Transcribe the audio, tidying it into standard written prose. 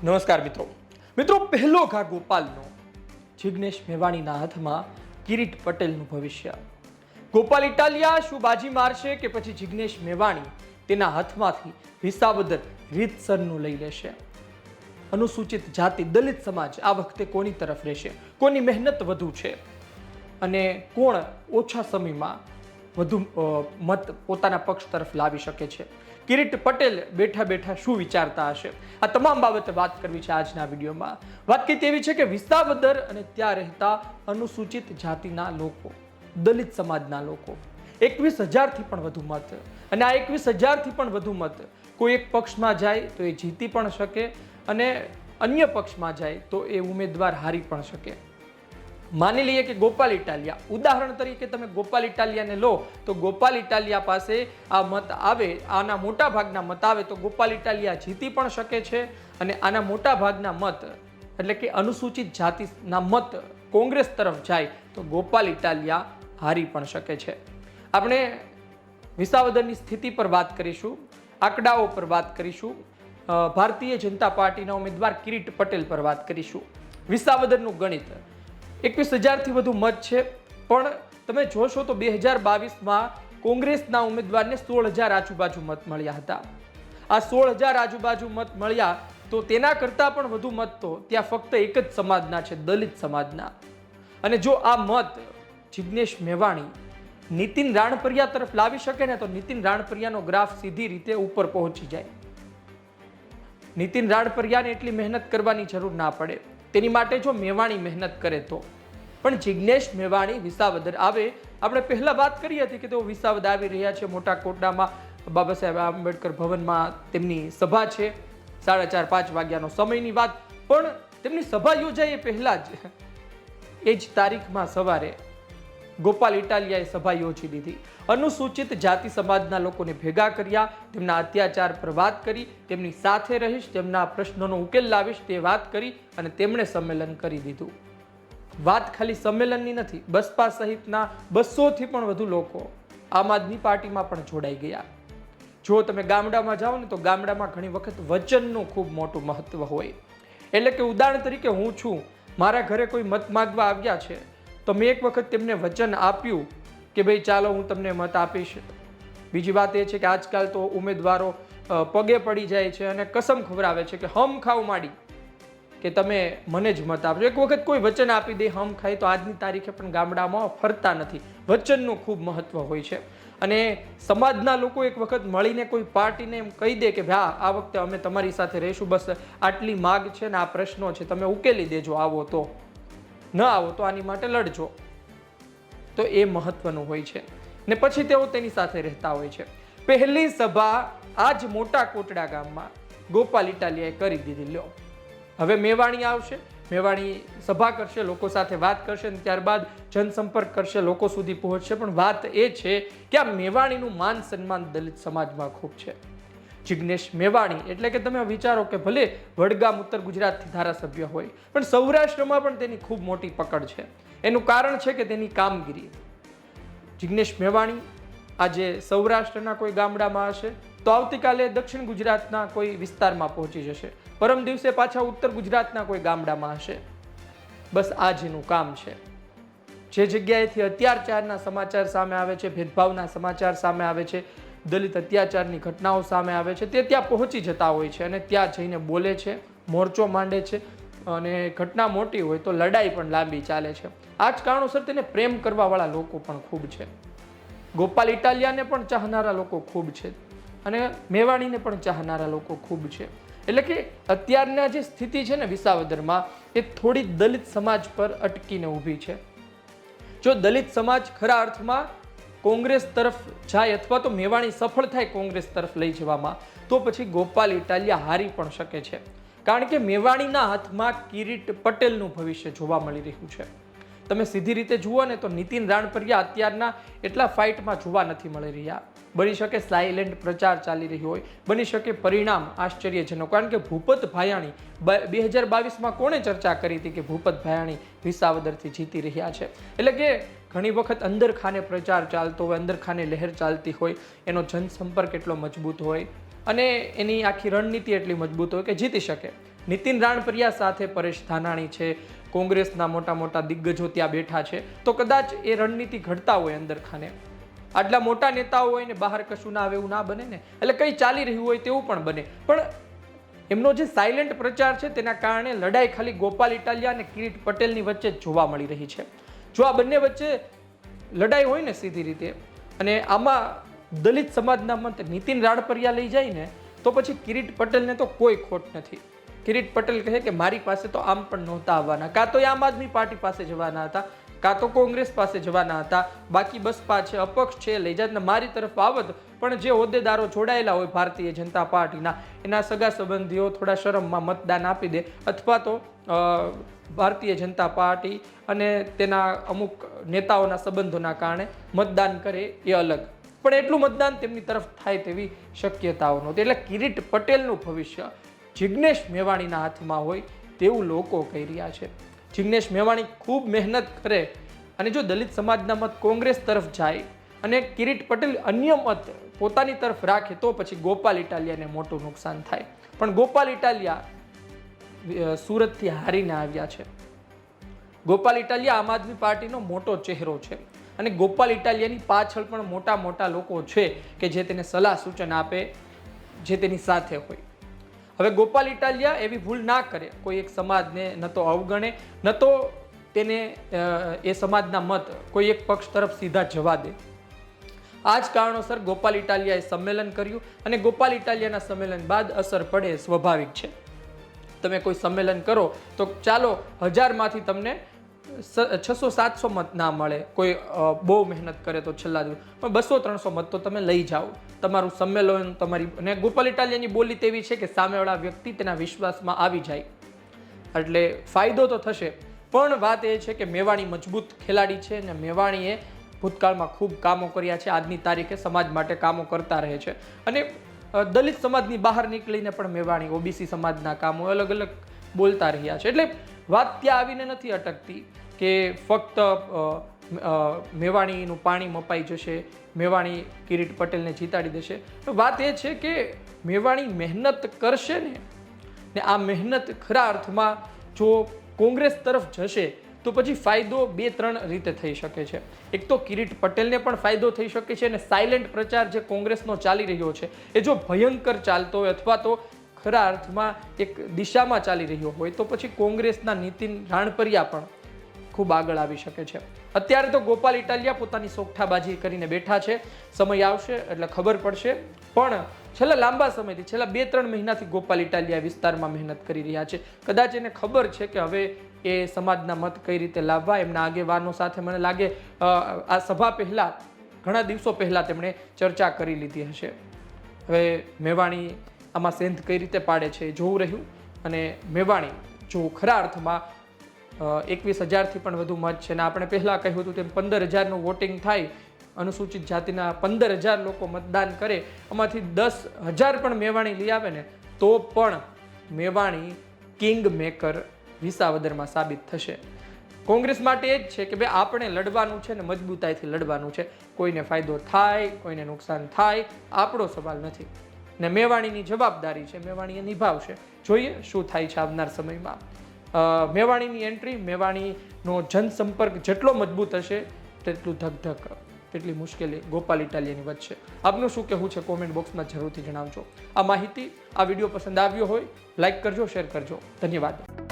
નમસ્કાર મિત્રો પહેલો ઘા ગોપાલનો જિગ્નેશ મેવાણીના હાથમાં કિરીટ પટેલનું ભવિષ્ય। ગોપાલ ઇટાલિયા શું બાજી મારશે કે પછી જિગ્નેશ મેવાણી તેના હાથમાંથી વિસાવદર રીતસરનું લઈ લેશે? અનુસૂચિત જાતિ દલિત સમાજ આ વખતે કોની તરફ રહેશે? કોની મહેનત વધુ છે અને કોણ ઓછા સમયમાં વધુ મત પોતાના પક્ષ તરફ લાવી શકે છે? કિરીટ પટેલ બેઠા બેઠા શું વિચારતા હશે? આ તમામ બાબતે વાત કરવી છે આજના વિડીયોમાં। વાત કઈ તેવી છે કે વિસાવદર અને ત્યાં રહેતા અનુસૂચિત જાતિના લોકો, દલિત સમાજના લોકો 21,000થી પણ વધુ મત, અને આ 21,000થી પણ વધુ મત કોઈ એક પક્ષમાં જાય તો એ જીતી પણ શકે અને અન્ય પક્ષમાં જાય તો એ ઉમેદવાર હારી પણ શકે। માની લઈએ કે ગોપાલ ઇટાલિયા, ઉદાહરણ તરીકે તમે ગોપાલ ઇટાલિયાને લો તો ગોપાલ ઇટાલિયા પાસે આ મત આવે, આના મોટા ભાગના મત આવે તો ગોપાલ ઇટાલિયા જીતી પણ શકે છે અને આના મોટા ભાગના મત એટલે કે અનુસૂચિત જાતિના મત કોંગ્રેસ તરફ જાય તો ગોપાલ ઇટાલિયા હારી પણ શકે છે। આપણે વિસાવદરની સ્થિતિ પર વાત કરીશું, આંકડાઓ પર વાત કરીશું, ભારતીય જનતા પાર્ટીના ઉમેદવાર કિરીટ પટેલ પર વાત કરીશું। વિસાવદરનું ગણિત 21,000થી વધુ મત છે, પણ તમે જોશો તો 2022માં કોંગ્રેસના ઉમેદવારને 16,000 આજુબાજુ મત મળ્યા હતા। આ 16,000 આજુબાજુ મત મળ્યા તો તેના કરતાં પણ વધુ મત તો ત્યાં ફક્ત એક જ સમાજના છે, દલિત સમાજના। અને જો આ મત જિગ્નેશ મેવાણી નીતિન રાણપરિયા તરફ લાવી શકે ને તો નીતિન રાણપરિયાનો ગ્રાફ સીધી રીતે ઉપર પહોંચી જાય। નીતિન રાણપરિયાને એટલી મહેનત કરવાની જરૂર ના પડે, તેની માટે જો મેવાણી મહેનત કરે તો। પણ જિગ્નેશ મેવાણી વિસાવદર આવે, આપણે પહેલા વાત કરી હતી કે તેઓ વિસાવદર આવી રહ્યા છે, મોટા કોટડામાં બાબા સાહેબ આંબેડકર ભવનમાં તેમની સભા છે, 4:30-5 વાગ્યાનો સમયની વાત, પણ તેમની સભા યોજાય એ પહેલા જ એ જ તારીખમાં સવારે ગોપાલ ઇટાલિયાએ સભા યોજી દીધી। અનુસૂચિત જાતિ સમાજના લોકોને ભેગા કર્યા, તેમના અત્યાચાર પર વાત કરી, તેમની સાથે રહીશ, તેમના પ્રશ્નોનો ઉકેલ લાવીશ તે વાત કરી અને તેમણે સંમેલન કરી દીધું। વાત ખાલી સંમેલનની નથી, બસપા સહિતના 200થી પણ વધુ લોકો આમ આદમી પાર્ટીમાં પણ જોડાઈ ગયા। જો તમે ગામડામાં જાઓ ને તો ગામડામાં ઘણી વખત વચનનું ખૂબ મોટું મહત્વ હોય। એટલે કે ઉદાહરણ તરીકે હું છું, મારા ઘરે કોઈ મત માંગવા આવ્યા છે તો મેં એક વખત તેમને વચન આપ્યું કે ભાઈ ચાલો હું તમને મત આપીશ। બીજી વાત એ છે કે આજકાલ તો ઉમેદવારો પગે પડી જાય છે અને કસમ ખવડાવે છે કે હમ ખાવ માડી કે તમે મને જ મત આપજો। એક વખત કોઈ વચન આપી દે હમ ખાઈ તો આજની તારીખે પણ ગામડામાં ફરતા નથી। વચનનું ખૂબ મહત્વ હોય છે અને સમાજના લોકો એક વખત મળીને કોઈ પાર્ટીને એમ કહી દે કે ભાઈ આ વખતે અમે તમારી સાથે રહીશું, બસ આટલી માગ છે ને આ પ્રશ્નો છે, તમે ઉકેલી દેજો, આવો તો, ન આવો તો આની માટે લડજો, તો એ મહત્વનું હોય છે ને પછી તેઓ તેની સાથે રહેતા હોય છે। પહેલી સભા આજ મોટા કોટડા ગામમાં ગોપાલ ઇટાલિયાએ કરી દીધી। લ્યો, હવે મેવાણી આવશે, મેવાણી સભા કરશે, લોકો સાથે વાત કરશે અને ત્યારબાદ જનસંપર્ક કરશે, લોકો સુધી પહોંચશે। પણ વાત એ છે કે આ મેવાણીનું માન સન્માન દલિત સમાજમાં ખૂબ છે। જિગ્નેશ મેવાણી એટલે કે તમે વિચારો કે ભલે વડગામ ઉત્તર ગુજરાતથી ધારાસભ્ય હોય, પણ સૌરાષ્ટ્રમાં પણ તેની ખૂબ મોટી પકડ છે। એનું કારણ છે કે તેની કામગીરી। જિગ્નેશ મેવાણી આજે સૌરાષ્ટ્રના કોઈ ગામડામાં હશે તો આવતીકાલે દક્ષિણ ગુજરાતના કોઈ વિસ્તારમાં પહોંચી જશે, પરમ દિવસે પાછા ઉત્તર ગુજરાતના કોઈ ગામડામાં હશે। બસ આ જ એનું કામ છે। જે જગ્યાએથી અત્યાચારના સમાચાર સામે આવે છે, ભેદભાવના સમાચાર સામે આવે છે, દલિત અત્યાચારની ઘટનાઓ સામે આવે છે, તે ત્યાં પહોંચી જતા હોય છે અને ત્યાં જઈને બોલે છે, મોરચો માંડે છે અને ઘટના મોટી હોય તો લડાઈ પણ લાંબી ચાલે છે। આ જ કારણોસર તેને પ્રેમ કરવાવાળા લોકો પણ ખૂબ છે। ગોપાલ ઇટાલિયાને પણ ચાહનારા લોકો ખૂબ છે અને મેવાણીને પણ ચાહનારા લોકો ખૂબ છે। એટલે કે અત્યારના જે સ્થિતિ છે ને વિસાવદરમાં, એ થોડી દલિત સમાજ પર અટકીને ઊભી છે। જો દલિત સમાજ ખરા અર્થમાં કોંગ્રેસ તરફ જાય અથવા તો મેવાણી સફળ થાય કોંગ્રેસ તરફ લઈ જવામાં, તો પછી ગોપાલ ઇટાલિયા હારી પણ શકે છે, કારણ કે મેવાણીના હાથમાં કિરીટ પટેલનું ભવિષ્ય જોવા મળી રહ્યું છે। તમે સીધી રીતે જુઓ ને તો નીતિન રાણપરિયા અત્યારના એટલા ફાઇટમાં જોવા નથી મળી રહ્યા। બની શકે સાયલેન્ટ પ્રચાર ચાલી રહ્યો હોય, બની શકે પરિણામ આશ્ચર્યજનક, કારણ કે ભૂપત ભાયાણી 2022માં કોણે ચર્ચા કરી હતી કે ભૂપત ભાયાણી વિસાવદરથી જીતી રહ્યા છે? એટલે કે ઘણી વખત અંદરખાને પ્રચાર ચાલતો હોય, અંદરખાને લહેર ચાલતી હોય, એનો જનસંપર્ક એટલો મજબૂત હોય અને એની આખી રણનીતિ એટલી મજબૂત હોય કે જીતી શકે। નીતિન રાણપરિયા સાથે પરેશ ધાનાણી છે, કોંગ્રેસના મોટા મોટા દિગ્ગજો ત્યાં બેઠા છે, તો કદાચ એ રણનીતિ ઘડતા હોય અંદર ખાને. આટલા મોટા નેતાઓ હોય ને બહાર કશું ના આવે એવું ના બને ને, એટલે કંઈ ચાલી રહ્યું હોય તેવું પણ બને. પણ એમનો જે સાયલેન્ટ પ્રચાર છે તેના કારણે લડાઈ ખાલી ગોપાલ ઇટાલિયા અને કિરીટ પટેલની વચ્ચે જ જોવા મળી રહી છે. જો આ બંને વચ્ચે લડાઈ હોય ને સીધી રીતે, અને આમાં દલિત સમાજના મત નીતિન રાણપરિયા લઈ જાય ને, તો પછી કિરીટ પટેલને તો કોઈ ખોટ નથી. કિરીટ પટેલ કહે કે મારી પાસે તો આમ પણ નહોતા આવવાના, કાં તો આમ આદમી પાર્ટી પાસે જવાના હતા, કાં તો કોંગ્રેસ પાસે જવાના હતા, બાકી બસપા છે, અપક્ષ છે, લઈ જાત ને મારી તરફ આવત. પણ જે હોદ્દેદારો જોડાયેલા હોય ભારતીય જનતા પાર્ટીના, એના સગા સંબંધીઓ થોડા શરમમાં મતદાન આપી દે, અથવા તો ભારતીય જનતા પાર્ટી અને તેના અમુક નેતાઓના સંબંધોના કારણે મતદાન કરે એ અલગ. પણ એટલું મતદાન તેમની તરફ થાય તેવી શક્યતાઓ નહોતી. એટલે કિરીટ પટેલનું ભવિષ્ય જિગ્નેશ મેવાણીના હાથમાં હોય તેવું લોકો કહી રહ્યા છે. જિગ્નેશ મેવાણી ખૂબ મહેનત કરે અને જો દલિત સમાજના મત કોંગ્રેસ તરફ જાય અને કિરીટ પટેલ અન્ય મત પોતાની તરફ રાખે તો પછી ગોપાલ ઇટાલિયાને મોટું નુકસાન થાય. પણ ગોપાલ ઇટાલિયા સુરતથી હારીને આવ્યા છે. ગોપાલ ઇટાલિયા આમ આદમી પાર્ટીનો મોટો ચહેરો છે અને ગોપાલ ઇટાલિયાની પાછળ પણ મોટા મોટા લોકો છે કે જે તેને સલાહ સૂચન આપે, જે તેની સાથે હોય. હવે ગોપાલ ઇટાલિયા એવી ભૂલ ના કરે, કોઈ એક સમાજને ન તો અવગણે, ન તો તેને એ સમાજના મત કોઈ એક પક્ષ તરફ સીધા જવા દે. આ જ કારણોસર ગોપાલ ઇટાલિયાએ સંમેલન કર્યું અને ગોપાલ ઇટાલિયાના સંમેલન બાદ અસર પડે સ્વાભાવિક છે. તમે કોઈ સંમેલન કરો તો ચાલો 1000માંથી તમને 600-700 મત ના મળે, કોઈ બહુ મહેનત કરે તો છેલ્લા દિવસ, પણ 200-300 મત તો તમે લઈ જાઓ. તમારું સંમેલન તમારી, અને ગોપાલ ઇટાલિયાની બોલી તેવી છે કે સામેવાળા વ્યક્તિ તેના વિશ્વાસમાં આવી જાય એટલે ફાયદો તો થશે. પણ વાત એ છે કે મેવાણી મજબૂત ખેલાડી છે અને મેવાણીએ ભૂતકાળમાં ખૂબ કામો કર્યા છે, આજની તારીખે સમાજ માટે કામો કરતા રહે છે. અને દલિત સમાજની બહાર નીકળીને પણ મેવાણી ઓબીસી સમાજના કામો અલગ અલગ બોલતા રહ્યા છે. એટલે વાત ત્યાં આવીને નથી અટકતી કે ફક્ત મેવાણીનું પાણી મપાઈ જશે, મેવાણી કિરીટ પટેલને જીતાડી દેશે. વાત એ છે કે મેવાણી મહેનત કરશે ને આ મહેનત ખરા અર્થમાં જો કોંગ્રેસ તરફ જશે તો પછી ફાયદો 2-3 રીતે થઈ શકે છે. એક તો કિરીટ પટેલને પણ ફાયદો થઈ શકે છે અને સાયલેન્ટ પ્રચાર જે કોંગ્રેસનો ચાલી રહ્યો છે એ જો ભયંકર ચાલતો હોય અથવા તો ખરા અર્થમાં એક દિશામાં ચાલી રહ્યો હોય તો પછી કોંગ્રેસના નીતિન રાણપરિયા પણ ખૂબ આગળ આવી શકે છે. અત્યારે તો ગોપાલ ઇટાલિયા પોતાની સોગઠાબાજી કરીને બેઠા છે, સમય આવશે એટલે ખબર પડશે. પણ છેલ્લા લાંબા સમયથી, છેલ્લા 2-3 મહિનાથી ગોપાલ ઇટાલિયા વિસ્તારમાં મહેનત કરી રહ્યા છે. કદાચ એને ખબર છે કે હવે એ સમાજના મત કઈ રીતે લાવવા. એમના આગેવાનો સાથે મને લાગે આ સભા પહેલા, ઘણા દિવસો પહેલા તેમણે ચર્ચા કરી લીધી હશે. હવે મેવાણી આમાં સેંધ કઈ રીતે પાડે છે જોવું રહ્યું. અને મેવાણી જો ખરા અર્થમાં 21,000થી પણ વધુ મત છે, ને આપણે પહેલા કહ્યું હતું તેમ 15,000નું વોટિંગ થાય, અનુસૂચિત જાતિના 15,000 લોકો મતદાન કરે, એમાંથી 10,000 પણ મેવાણી લઈ આવે ને તો પણ મેવાણી કિંગ મેકર વિસાવદરમાં સાબિત થશે. કોંગ્રેસ માટે એ જ છે કે ભાઈ આપણે લડવાનું છે ને મજબૂતાઈથી લડવાનું છે. કોઈને ફાયદો થાય, કોઈને નુકસાન થાય, આપણો સવાલ નથી. ને મેવાણીની જવાબદારી છે, મેવાણી એ નિભાવશે. જોઈએ શું થાય છે આવનાર સમયમાં. મેવાણીની એન્ટ્રી, મેવાણીનો જનસંપર્ક જેટલો મજબૂત હશે તેટલું ધકધક, તેટલી મુશ્કેલી ગોપાલ ઇટાલિયાની વચ્ચે. આપનું શું કહેવું છે કોમેન્ટ બોક્સમાં જરૂરથી જણાવજો. આ માહિતી, આ વિડીયો પસંદ આવ્યો હોય લાઈક કરજો, શેર કરજો. ધન્યવાદ.